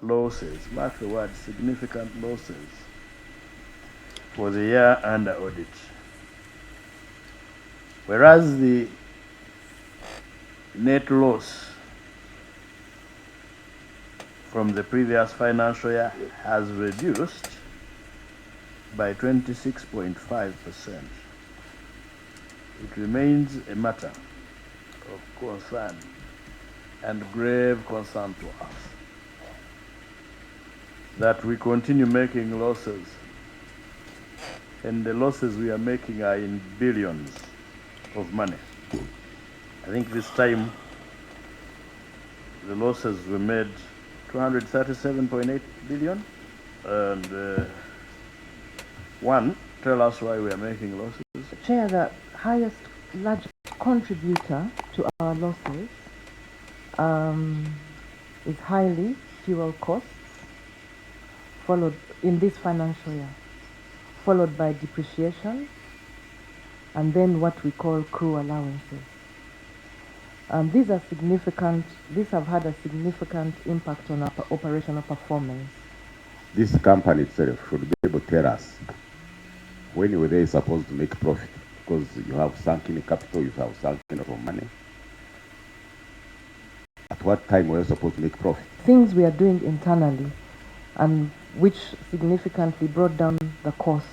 losses, mark the word, significant losses for the year under audit. Whereas the net loss from the previous financial year has reduced by 26.5%. It remains a matter of concern and grave concern to us that we continue making losses, and the losses we are making are in billions of money. I think this time the losses were made 237.8 billion. And one, tell us why we are making losses. Chair, the largest contributor to our losses is highly fuel costs, followed in this financial year, followed by depreciation, and then what we call crew allowances. These are significant. These have had a significant impact on our operational performance. This company itself should be able to tell us when were they supposed to make profit, because you have sunk in capital, you have sunk in money. At what time were you supposed to make profit? Things we are doing internally, and which significantly brought down the cost,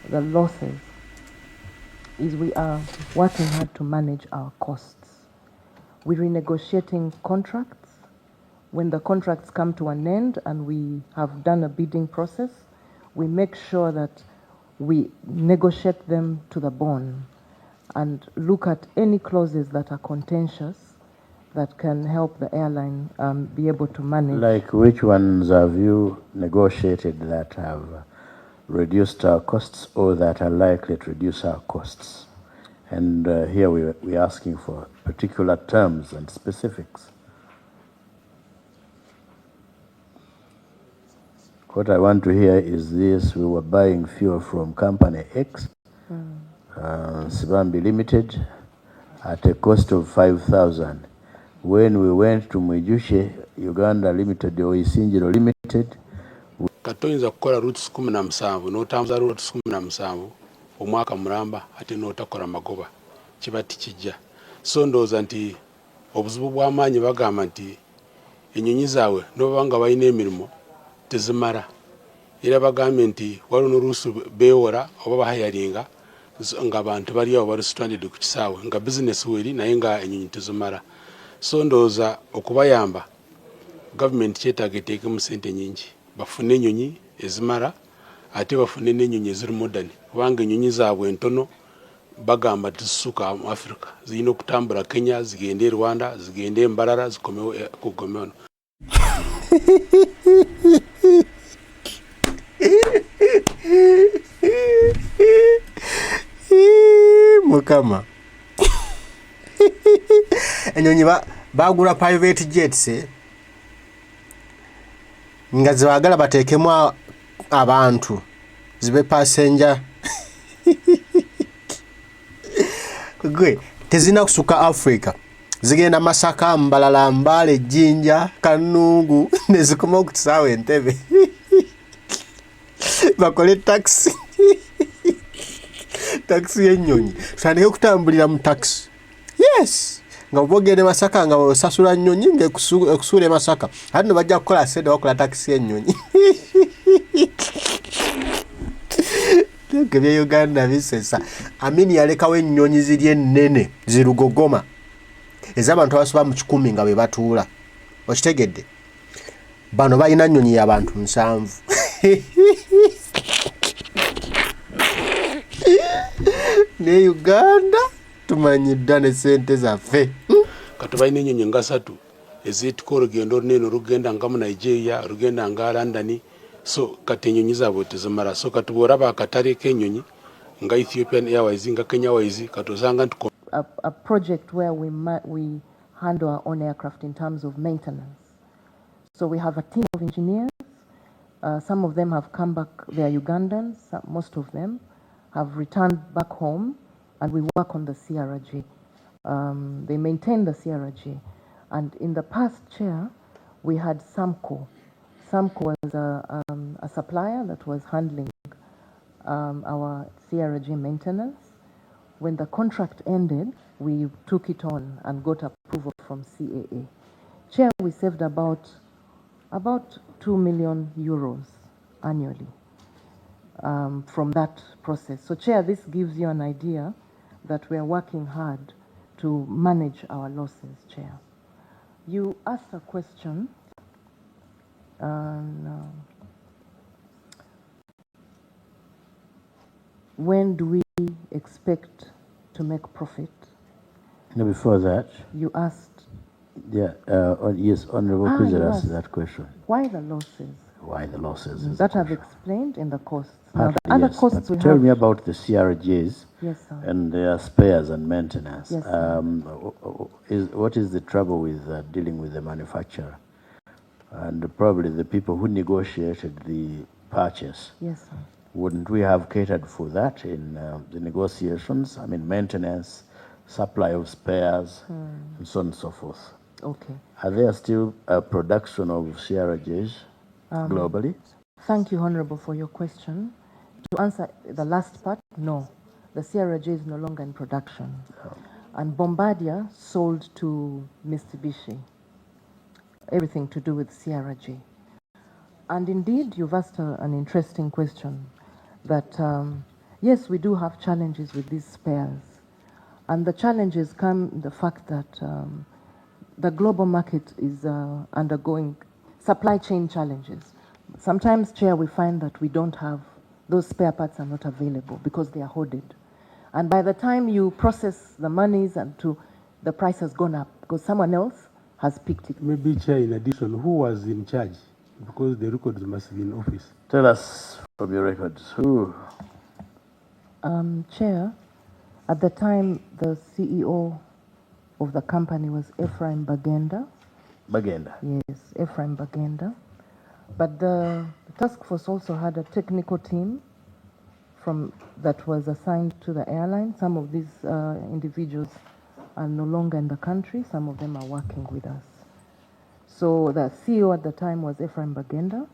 the losses, is we are working hard to manage our costs. We're renegotiating contracts. When the contracts come to an end and we have done a bidding process, we make sure that we negotiate them to the bone and look at any clauses that are contentious that can help the airline be able to manage. Like which ones have you negotiated that have reduced our costs or that are likely to reduce our costs? And here we're asking for particular terms and specifics. What I want to hear is this: we were buying fuel from company X, Sibambi Limited, at a cost of 5,000. When we went to Mwijushe, Uganda Limited or Isinjiro Limited, katoyinza kukola routes 17 n'otambuza routes 17 omwaka mulamba ate n'otakola magoba kiba tikijja. So ndowooza nti obuzibu bw'amaanyi bagamba nti enyonyi zaabwe n'oba nga balina emirimu tezimala, era bagambye nti waliwo n'oluusi beewola oba bahayalinga nga abantu bali awo bali stranded ku kisaawe nga bizinesi weri naye nga enyonyi tezimala. So ndowooza okubayamba gavumenti kyetaaga eteekemu ssente nyingi, bafune enyonyi ezimala ate bafune n'enyonyi eziri modern, kubanga enyonyi zaabwe entono bagamba tizisuka mu Africa, zirina okutambula Kenya zigende e Rwanda zigende Mbarara zikomewo ku Gomeno. Mukama enyonyi bagula private jets nga zibagala bateekemu abantu zibe passenger gwe tezina kusuka Africa, zigenda Masaka, Mbalala, Mbale, Jinja, Kanungu nezikoma ku kisaawe Entebbe bakole taxi taxi y'ennyonyi, tutandike okutambulira mu taxi. Yes, nga bogende Masaka nga osasula nnyonyi ng'ekusuule Masaka, ate ne bajja kukola sente bakola taxi y'ennyonyi. Ebya Uganda bisesa. Amini yalekawo ennyonyi ziri ennene zirugogoma ez'abantu abasoba mu 100 nga bwe batuula. Okitegedde? Bano balina nnyonyi y'abantu 7. Ne Uganda tumanyiddwa ne ssente zaffe. Kati balina ennyonyi nga 3 eziyitiko olugendo olunene olugenda nga mu Nigeria, olugenda nga London. So kati enyonyi zaabwe tezimala. So kati bw'olaba akatale k'ennyonyi nga Ethiopian Airways nga Kenya Airways kati osanga nti a project where we handle our own aircraft in terms of maintenance. So we have a team of engineers. Some of them have come back, they are Ugandans, most of them have returned back home, and we work on the CRG. They maintain the CRG. And in the past, Chair, we had SAMCO, Samco was a supplier that was handling our CRG maintenance. When the contract ended, we took it on and got approval from CAA. Chair, we saved about 2 million euros annually from that process. So, Chair, this gives you an idea that we are working hard to manage our losses, Chair. You asked a question. When do we expect to make profit? No, before that, You asked. yeah, yes, Honorable Kuzer asked that question. Why the losses? Why the losses? That I've explained in the costs. Now, the other yes, costs we tell have. me about the CRGs. Yes, sir. And their spares and maintenance. Yes, sir. What is the trouble with dealing with the manufacturer? And probably the people who negotiated the purchase. Yes, sir. Wouldn't we have catered for that in the negotiations? I mean, maintenance, supply of spares, and so on and so forth. Okay. Are there still a production of CRGs globally? Thank you, Honorable, for your question. To answer the last part, no. The CRG is no longer in production. Oh. And Bombardier sold to Mitsubishi. Everything to do with CRG. And indeed, you've asked an interesting question that, yes, we do have challenges with these spares. And the challenges come in the fact that the global market is undergoing supply chain challenges. Sometimes, Chair, we find that we don't have, those spare parts are not available because they are hoarded. And by the time you process the monies the price has gone up because someone else has picked it. Maybe, Chair, in addition, who was in charge? Because the records must be in office. Tell us from your records, who? Chair, at the time, the CEO of the company was Ephraim Bagenda. Bagenda? Yes, Ephraim Bagenda. But the task force also had a technical team that was assigned to the airline. Some of these individuals are no longer in the country. Some of them are working with us. So the CEO at the time was Ephraim Bagenda,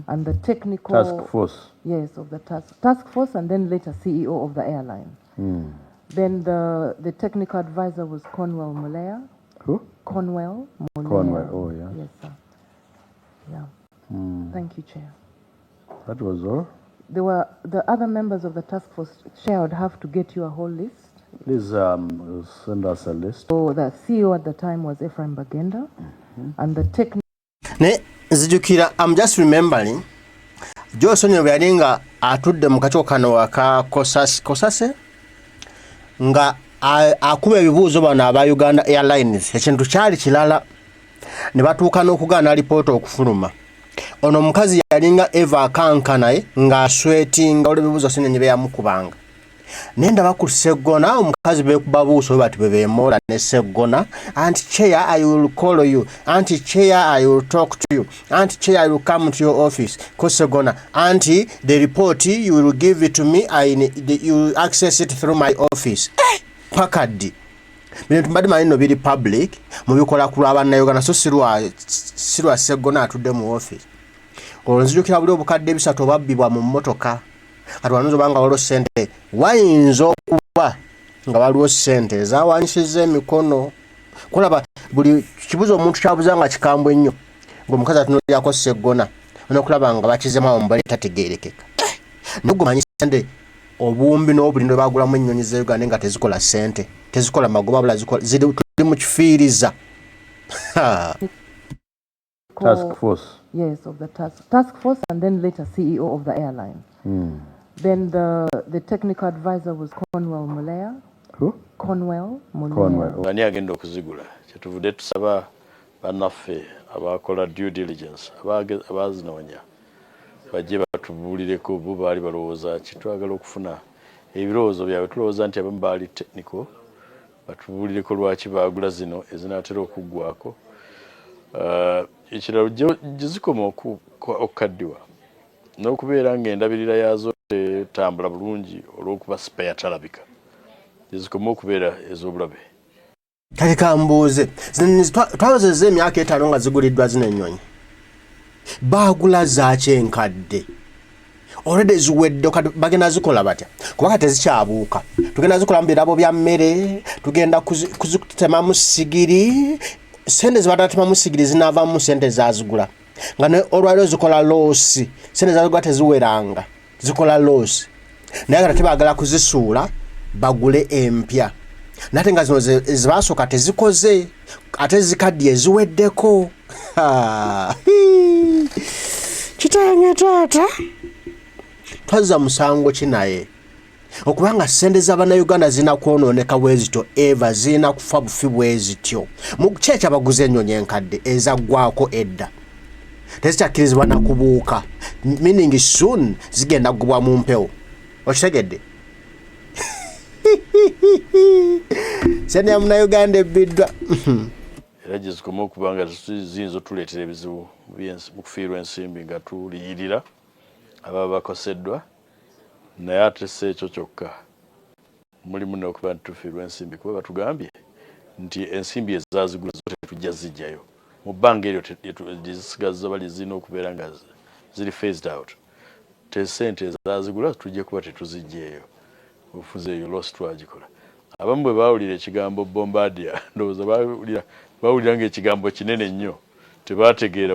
and the technical task force. Yes, of the task force, and then later CEO of the airline. Then the technical advisor was Conwell Mulea. Who? Conwell Mulea. Conwell. Oh, yeah. Yes, sir. Yeah. Thank you, Chair. That was all. There were the other members of the task force. Chair, would have to get you a whole list. Please send us a list. So the CEO at the time was Ephraim Bagenda, and the technical. Zijukira, I'm just remembering. Johnson yalinga atudde mu kaco kano aka kosase nga akuba ebibuuzo bano aba Uganda Airlines ekintu kyali kilala ne batuuka n'okugaana alipoota okufuluma. Ono omukazi yalinga Eva akankanaye ng'aswetinga olw'ebibuuzo sinenye beyamukubanga. Nenda bakuseggona omukazi beekuba buuso bati bebeemoola ne seggona. Auntie Chair, I will call you. Auntie Chair, I will talk to you. Auntie Chair, I will come to your office. Koseggona. Auntie, the report you will give it to me. You access it through my office. Pakaddi. Bintu mbadde manyi no biri public mubikola ku lw'abannayuganda so sirwa seggona atudde mu office. Olwonzijukira buli obukadde bisatu babbibwa mu mmotoka. Kati wanozo banga waliwo ssente wayinza okuba nga waliwo ssente ezawanyisiza emikono. Kulaba buli kibuzo omuntu kyabuza nga kikambwe ennyo ng'omukazi atunuulyako seggona n'okulaba nga bakizemu omubali tategeerekeka. Naye gumanyi ssente obuwumbi n'obulindo bagulamu ennyonyi za Uganda nga tezikola ssente tezikola magoba bula ziri mu kifiiriza. Task force. Yes, of the task force, and then later CEO of the airline. Then the technical advisor was Conwell Mulea. Who? Conwell Mulea. Conwell. Ani agenda okuzigula kyetuvudde tusaba bannaffe abakola due diligence abazinoonya bajje batubuulireko bo baali balowooza kitwagala okufuna ebirowoozo byabwe tulowooza nti abamu baali technical batubuulireko lwaki baagula zino ezinaatera okuggwako. Ekirala gizikoma okukaddiwa n'okubeera ng'endabirira yaazo etambula bulungi olw'okuba SIPEYA talabika zikoma okubeera ez'obulabe. Kale kambuuze twawezezza emyaka 5 nga ziguliddwa zino ennyonyi bagula za kyenkadde already ziwedde bagenda zikola batya kubanga tezikyabuuka tugenda zikola mu birabo bya mmere tugenda kuzitemamu sigiri sente zibatatemamu sigiri zinaavamu sente zazigula nga ne olwaliro zikola loosi sente zazigula teziweranga zikola loosi naye nga tebagala kuzisuula bagule empya nate nga zino zibasooka tezikoze ate zikaddiye ziweddeko kitange taata twaza musango kinaye okubanga sente z'Abannayuganda zina kwonooneka bwe zityo eva zina kufa bufi bwe zityo mu kyeki abaguze ennyonyi enkadde ezaggwako edda tezikyakirizibwa na kubuuka meaning soon zigenda kugubwa mu mpewo okitegedde sente ya Munnayuganda ebbiddwa era gizikoma okuba nga ziyinza otuleetera ebizibu mu kufiirwa ensimbi nga tuliyirira ababa bakoseddwa naye ate si ekyo kyokka mulimu n'okuba nti tufiirwa ensimbi kuba batugambye nti ensimbi ezazigula zo tetujja zijjayo mu bbanga eryo gyezisigaza bali zirina okubeera nga ziri phased out tesente ezazigula tujja kuba tetuzijjaeyo ofuze eyo loss twagikola abamu bwe baawulira ekigambo bombardier ndowooza baawulira ng'ekigambo kinene nnyo tebategeera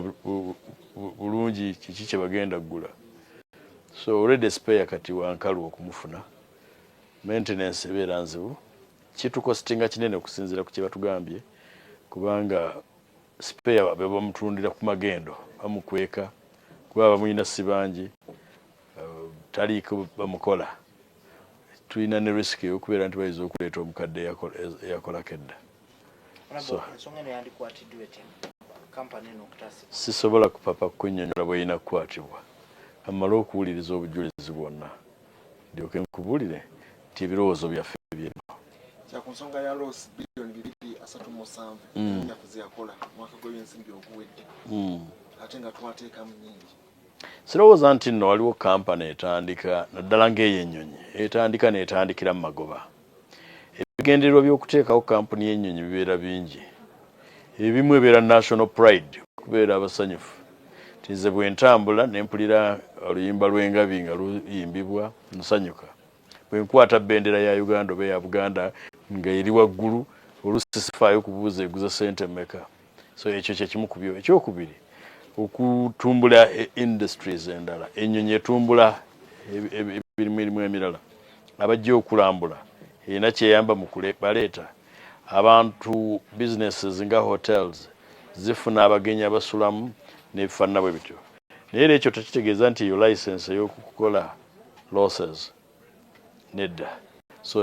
bulungi kiki kye bagenda kugula so already SIPEYA kati wankalu okumufuna maintenance ebeera nzibu kitukostinga kinene okusinziira ku kye batugambye kubanga SIPEYA be bamutundira ku magendo bamukweka kuba bamulina si bangi taliiko bamukola tulina ne risk y'okubeera nti bayinza okuleeta omukadde eyakolako edda sisobola kupapa kwennyonnyola bw'erina kukwatibwa amala okuwuliriza obujulizi bwonna ndyoke nkubuulire nti ebirowoozo byaffe bino ku nsonga ya loss bilioni 237 ennaku zeyakola mwaka gw'ebyensimbi oguwedde ate nga twateekamu nnyingi sirowooza nti nno waliwo kampani etandika naddala ng'eyo Enyonyi etandika n'etandikira mu magoba ebigendererwa by'okuteekawo kampuni y'ennyonyi bibeera bingi ebimu ebeera national pride kubeera abasanyufu tinze bwe ntambula ne mpulira oluyimba lw'engabi nga luyimbibwa nsanyuka bwe nkwata bendera ya Uganda oba ya Buganda nga eri waggulu oluusi sifaayo kubuuza eguza sente mmeka so ekyo kyekimu ku byo ekyokubiri okutumbula industries endala ennyonyi etumbula ebirimu emirala abajja okulambula erina kyeyamba mu baleeta abantu businesses nga hotels zifuna abagenyi abasulamu n'ebifaanana bwe bityo naye ekyo tekitegeeza nti yo license ey'okukola losses nedda so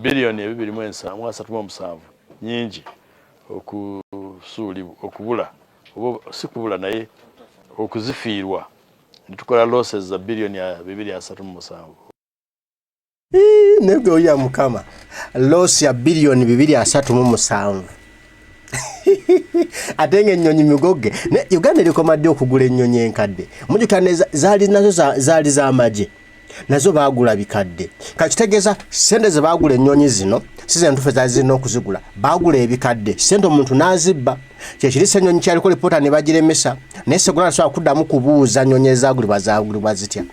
bilioni 237 nyingi okubula oba si kubula naye okuzifiirwa netukola losses za bilioni 237 nebwe oya mukama loss ya bilioni 237 ate ng'ennyonyi migoge Uganda erikomadde okugula ennyonyi enkadde mujjukira zaali nazo zaali z'amagye nazo baagula bikadde kakitegeeza sente ze baagula ennyonyi zino si ze ntufe zaali zirina okuzigula baagula ebikadde sente omuntu n'azibba kyekirisa ennyonyi kyaliko lipoota ne bagiremesa naye segula nasobola kuddamu kubuuza nnyonyi ezaagulibwa zitya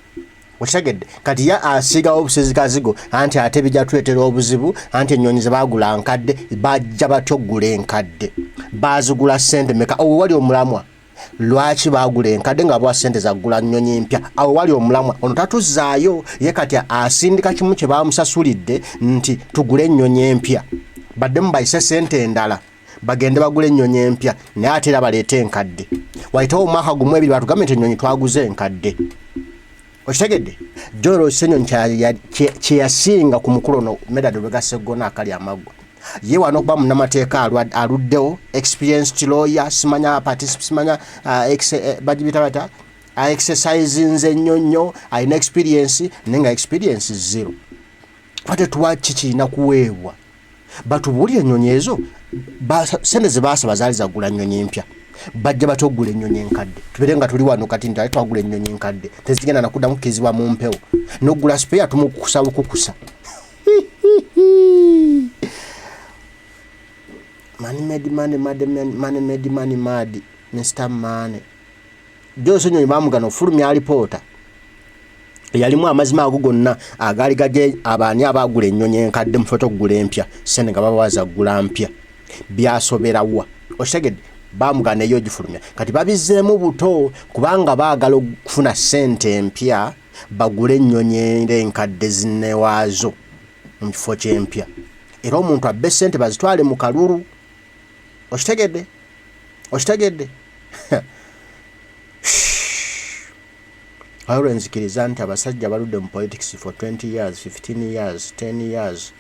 okitegedde kati ya asigawo obusizigazigo anti ate bijja tuleetera obuzibu anti ennyonyi ze baagula nkadde bajja batya okugula enkadde baazigula sente meka awo wali omulamwa lwaki baagula enkadde nga bwa sente zagula nnyonyi mpya awo wali omulamwa ono tatuzaayo ye kati asindika kimu kye bamusasulidde nti tugule ennyonyi empya baddemu bayise sente endala bagende bagule ennyonyi empya naye ate era baleete enkadde wayitawo omwaka gumu ebiri batugambe nti ennyonyi twaguze enkadde okitegedde joro senyonyi kyeyasinga ku mukulu ono medad lwegaseggona akali amaggwa ye wano okuba munnamateeka aluddewo experienced lawyer simanya simanya bagibita bata exercise nze nnyo alina experience nenga experience zero ate tuwaki kirina kuweebwa batubuulire ennyonyi ezo sente ze baasaba zaali zagula nnyonyi mpya bajja batogula ennyonyi enkadde tubere nga tuli wano kati nti twagula ennyonyi enkadde tezigenda nakuddamu kukirizibwa mu mpewo n'ogula SIPEYA tumukukusa bukukusa money made money Mr. Money Jose Enyonyi bamugana ofulumya alipoota yalimu amazima ago gonna agali gaje abaani abagula ennyonyi enkadde mu foto gula empya sene nga babawaza gula mpya byasoberawa okitegedde bamugana eyo gifulumya kati babizzeemu buto kubanga baagala okufuna ssente empya bagule ennyonyi enkadde zinnewaazo mu kifo ky'empya era omuntu abbe ssente bazitwale mu kalulu okitegedde Ayo nzikiriza nti abasajja baludde mu politics for 20 years 15 years 10 years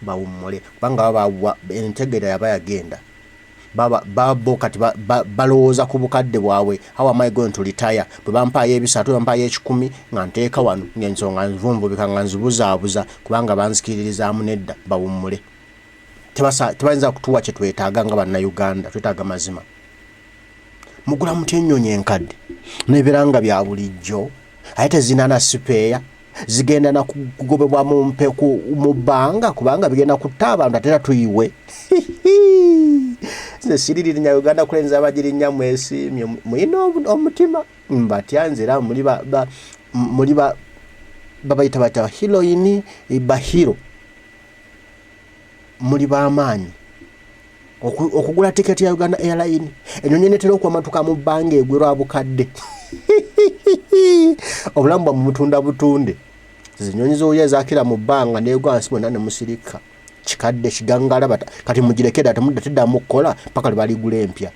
bawummule kubanga baba entegera yaba yagenda babo kati balowooza ku bukadde bwabwe how am I going to retire bwe bampayo ebisatu bampayo ekikumi nga nteeka wano ng'ensonga nvumvubika nga nzibuzaabuza kubanga banzikiririzaamu nedda bawummule tebayinza kutuwa kye twetaaga nga bannayuganda twetaaga mazima mugula mutya ennyonyi enkadde n'ebeera nga bya bulijjo ate tezinana SIPEYA zigenda na kugobebwa mu bbanga kubanga bigenda kutta abantu ate tuyiwe nze siririnya Uganda kulenza abagirinya mwesi muyina omutima mbatyanze era muli babayita bata heroine bahiro muli b'amaanyi okugula tiketi ya Uganda airline ennyonyi netera okwamatuka mu bbanga egwerwa bukadde obulamu bwa mutunda butunde zinyonyi zoya zakira mu bbanga negwa nsi bonna ne musirika kikadde kigangala kati mugirekera temudda tedda mukola paka baligula empya